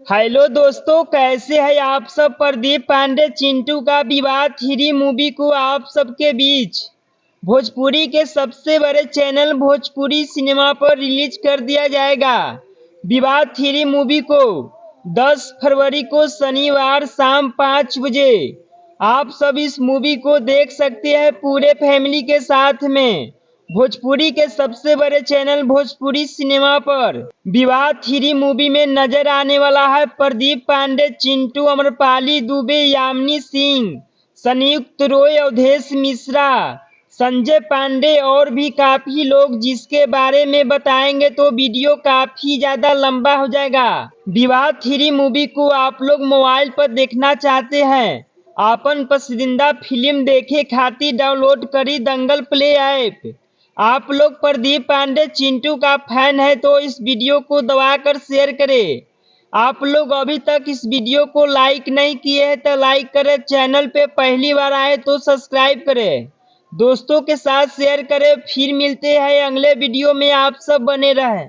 Hello दोस्तों, कैसे हैं आप सब। प्रदीप पांडे चिंटू का विवाह 3 मूवी को आप सबके बीच भोजपुरी के सबसे बड़े चैनल भोजपुरी सिनेमा पर रिलीज कर दिया जाएगा। विवाह 3 मूवी को 10 फरवरी को शनिवार शाम 5 बजे आप सब इस मूवी को देख सकते हैं पूरे फैमिली के साथ में। भोजपुरी के सबसे बड़े चैनल भोजपुरी सिनेमा पर विवाह 3 मूवी में नजर आने वाला है प्रदीप पांडे, चिंटू, अमरपाली दुबे, यामिनी सिंह, संयुक्त रॉय, अवधेश मिश्रा, संजय पांडे और भी काफी लोग, जिसके बारे में बताएंगे तो वीडियो काफी ज्यादा लंबा हो जाएगा। विवाह 3 मूवी को आप लोग मोबाइल पर देखना चाहते हैं, आपन पसंदीदा फिल्म देखे खातिर डाउनलोड करी दंगल प्ले ऐप। आप लोग प्रदीप पांडे चिंटू का फैन है तो इस वीडियो को दबाकर शेयर करें। आप लोग अभी तक इस वीडियो को लाइक नहीं किए हैं तो लाइक करें, चैनल पे पहली बार आए तो सब्सक्राइब करें, दोस्तों के साथ शेयर करें। फिर मिलते हैं अगले वीडियो में, आप सब बने रहें।